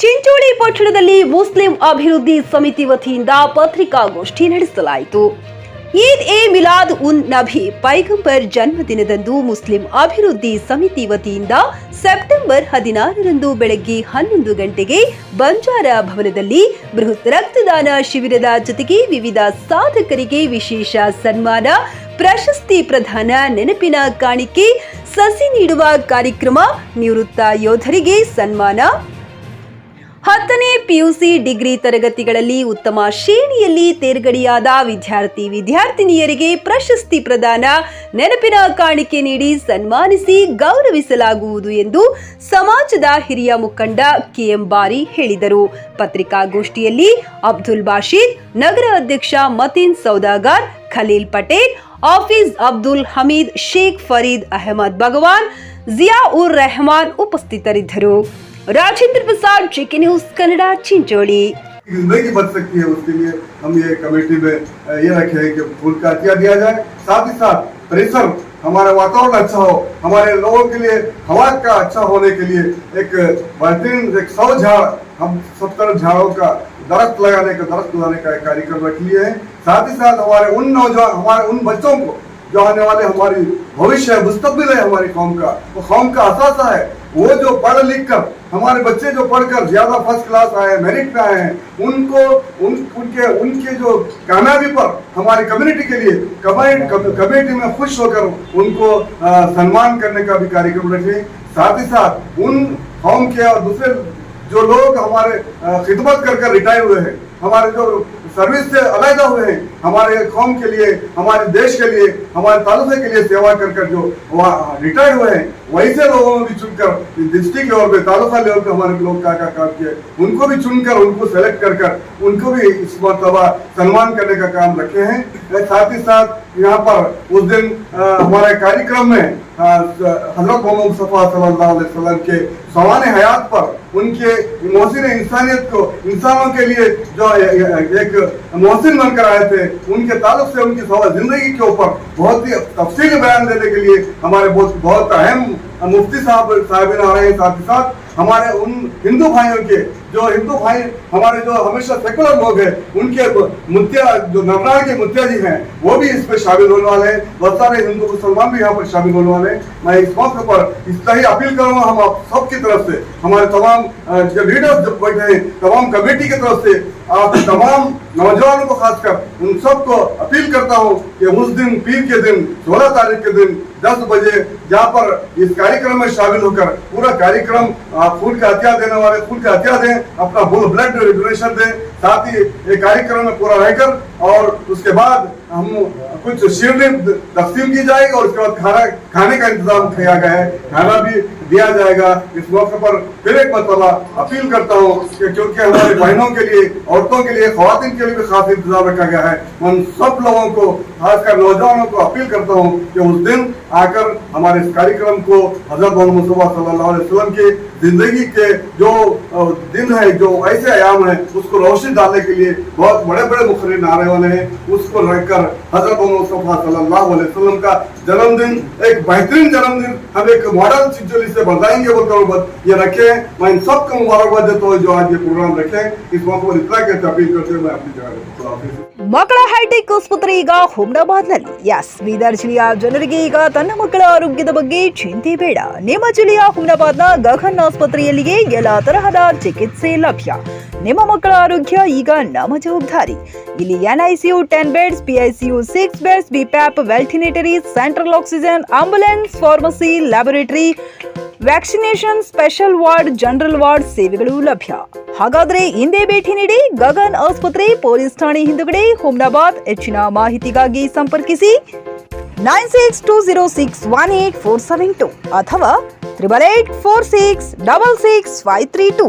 ಚಿಂಚೋಳಿ ಪಟ್ಟಣದಲ್ಲಿ ಮುಸ್ಲಿಂ ಅಭಿವೃದ್ಧಿ ಸಮಿತಿ ವತಿಯಿಂದ ಪತ್ರಿಕಾಗೋಷ್ಠಿ ನಡೆಸಲಾಯಿತು. ಈದ್ ಎ ಮಿಲಾದ್ ಉನ್ ನಬಿ ಪೈಗಂಬರ್ ಜನ್ಮದಿನದಂದು ಮುಸ್ಲಿಂ ಅಭಿವೃದ್ಧಿ ಸಮಿತಿ ವತಿಯಿಂದ ಸೆಪ್ಟೆಂಬರ್ 16ರಂದು ಬೆಳಗ್ಗೆ 11 ಗಂಟೆಗೆ ಬಂಜಾರ ಭವನದಲ್ಲಿ ಬೃಹತ್ ರಕ್ತದಾನ ಶಿಬಿರದ ಜೊತೆಗೆ ವಿವಿಧ ಸಾಧಕರಿಗೆ ವಿಶೇಷ ಸನ್ಮಾನ, ಪ್ರಶಸ್ತಿ ಪ್ರದಾನ, ನೆನಪಿನ ಕಾಣಿಕೆ, ಸಸಿ ನೀಡುವ ಕಾರ್ಯಕ್ರಮ, ನಿವೃತ್ತ ಯೋಧರಿಗೆ ಸನ್ಮಾನ, 10ನೇ ಪಿಯುಸಿ ಡಿಗ್ರಿ ತರಗತಿಗಳಲ್ಲಿ ಉತ್ತಮ ಶ್ರೇಣಿಯಲ್ಲಿ ತೇರ್ಗಡೆಯಾದ ವಿದ್ಯಾರ್ಥಿನಿಯರಿಗೆ ಪ್ರಶಸ್ತಿ ಪ್ರದಾನ, ನೆನಪಿನ ಕಾಣಿಕೆ ನೀಡಿ ಸನ್ಮಾನಿಸಿ ಗೌರವಿಸಲಾಗುವುದು ಎಂದು ಸಮಾಜದ ಹಿರಿಯ ಮುಖಂಡ ಕೆಎಂ ಬಾರಿ ಹೇಳಿದರು. ಪತ್ರಿಕಾಗೋಷ್ಠಿಯಲ್ಲಿ ಅಬ್ದುಲ್ ಬಾಷೀದ್, ನಗರ ಅಧ್ಯಕ್ಷ ಮತೀನ್ ಸೌದಾಗರ್, ಖಲೀಲ್ ಪಟೇಲ್, ಆಫೀಸ್ ಅಬ್ದುಲ್ ಹಮೀದ್, ಶೇಖ್ ಫರೀದ್ ಅಹಮದ್ ಭಗವಾನ್, ಜಿಯಾ ಉರ್ ರೆಹಮಾನ್ ಉಪಸ್ಥಿತರಿದ್ದರು. राजेंद्र प्रसाद, जेके न्यूज कन्नड़ा, चिंचोली। जिंदगी बच सकती है, उसके लिए हम ये कमेटी में ये रखे हैं कि फूल का अतिया दिया जाए, साथ ही साथ परिसर हमारा वातावरण अच्छा हो, हमारे लोगों के लिए हवा का अच्छा होने के लिए एक बेहतरीन 100 झाड़, हम 70 झाड़ों का दरख्त लगाने का कार्यक्रम रख लिए है। साथ ही साथ हमारे उन नौजवान, हमारे उन बच्चों को जो आने वाले हमारी भविष्य है, मुस्तकबिल है हमारी कौम का, वो कौम का असासा है। वो जो पढ़ लिख कर, हमारे बच्चे जो पढ़कर ज्यादा फर्स्ट क्लास आए हैं, मेरिट पे आए हैं, उनको उनके जो कामयाबी पर हमारी कम्युनिटी के लिए कमेटी में खुश होकर उनको सम्मान करने का भी कार्यक्रम रखें। साथ ही साथ उन कौम के और दूसरे जो लोग हमारे खिदमत कर रिटायर हुए हैं, हमारे जो सर्विस से अलग हुए हैं, हमारे कौम के लिए, हमारे देश के लिए, हमारे तालुके के लिए सेवा कर जो रिटायर हुए हैं, वैसे लोगों को भी चुनकर डिस्ट्रिक्ट लेवल पे, तालुका लेवल पे हमारे लोग क्या काम किए, उनको भी चुनकर, उनको सेलेक्ट कर उनको भी इस मरतबा सम्मान करने का काम रखे हैं। साथ ही साथ यहाँ पर उस दिन हमारे कार्यक्रम में हजरत मोहम्मद मुस्तफा सल्लल्लाहु अलैहि वसल्लम के सवाने हयात पर उनके मोहसिन इंसानियत को, इंसानों के लिए जो एक मोहसिन बनकर आए थे, उनके ताल्लुक से उनकी जिंदगी के ऊपर बहुत ही तफसीली बयान देने के लिए हमारे बहुत अहम मुफ्ती साहब आ रहे हैं। साथ ही साथ हमारे उन हिंदू भाइयों के हिंदू भाई हमारे जो हमेशा सेकुलर लोग हैं, उनके मुद्दा जो नवरार के मुद्दा जी हैं, वो भी इस पे शामिल होने वाले हैं। बहुत सारे हिंदू मुसलमान भी यहाँ पर शामिल होने वाले हैं। मैं इस मौके पर इसलिए अपील करूँगा हम आप सबकी तरफ से, हमारे तमाम जो लीडर्स जो बैठे हैं, तमाम कमेटी की तरफ से, आप तमाम नौजवानों को खासकर उन सबको अपील करता हूँ कि उस दिन, पीर के दिन, 16 तारीख के दिन 10 बजे जहाँ पर इस कार्यक्रम में शामिल होकर पूरा कार्यक्रम फूल का हथिया देने वाले फूल का हथिया दें, अपना ब्लड डोनेशन दें। साथ ही ये कार्यक्रम में पूरा रहकर और उसके बाद हम कुछ शीरनी तकसीम की जाएगी और उसके बाद खाने का इंतजाम किया गया है, खाना भी दिया जाएगा। इस मौके पर फिर एक मरतबा अपील करता हूँ कि क्योंकि हमारे बहनों के लिए, औरतों के लिए, ख्वातीन के लिए भी खास इंतजाम रखा गया है, उन सब लोगों को, खासकर नौजवानों को अपील करता हूँ कि उस दिन आकर हमारे इस कार्यक्रम को हजरत मोहम्मद मुस्तफा सल्लल्लाहु अलैहि वसल्लम की जिंदगी के जो दिन है, जो ऐसे आयाम है, उसको रोशनी डालने के लिए बहुत बड़े बड़े मुखर्रिर आने वाले हैं। उसको रखकर हजरत मोहम्मद मुस्तफा सल्लल्लाहु अलैहि वसल्लम का जन्मदिन, एक बेहतरीन जन्मदिन हम एक मॉडल चिंचोली से बताएंगे, बोलकर ये रखे। मैं इन सबको मुबारकबाद देता हूँ जो आज ये प्रोग्राम रखे। इस मौके पर इतना कहते अपील करते हुए मैं अपनी जगह ಮಕ್ಕಳ ಹೈಟೆಕ್ ಆಸ್ಪತ್ರೆ ಈಗ ಹುಮ್ನಾಬಾದ್ನಲ್ಲಿ. ಎಸ್, ಬೀದರ್ ಜಿಲ್ಲೆಯ ಜನರಿಗೆ ಈಗ ತನ್ನ ಮಕ್ಕಳ ಆರೋಗ್ಯದ ಬಗ್ಗೆ ಚಿಂತೆ ಬೇಡ. ನಿಮ್ಮ ಜಿಲ್ಲೆಯ ಹುಮ್ನಾಬಾದ್ನ ಗಗನ್ ಆಸ್ಪತ್ರೆಯಲ್ಲಿಯೇ ಎಲ್ಲ ತರಹದ ಚಿಕಿತ್ಸೆ ಲಭ್ಯ. ನಿಮ್ಮ ಮಕ್ಕಳ ಆರೋಗ್ಯ ಈಗ ನಮ್ಮ ಜವಾಬ್ದಾರಿ. ಇಲ್ಲಿ NICU 10 beds, PICU 6 beds, BPAP, ventilatory, central oxygen, ambulance, pharmacy, laboratory, vaccination, special ward, general ward ಸೇವೆಗಳು ಲಭ್ಯ. ಹಾಗಾದ್ರೆ ಹಿಂದೆ ಭೇಟಿ ನೀಡಿ ಗಗನ್ ಆಸ್ಪತ್ರೆ, ಪೊಲೀಸ್ ಠಾಣೆ ಹಿಂದುಗಡೆ, ಹುಮ್ನಾಬಾದ್. ಹೆಚ್ಚಿನ ಮಾಹಿತಿಗಾಗಿ ಸಂಪರ್ಕಿಸಿ 9620618472 ಅಥವಾ 8884666532.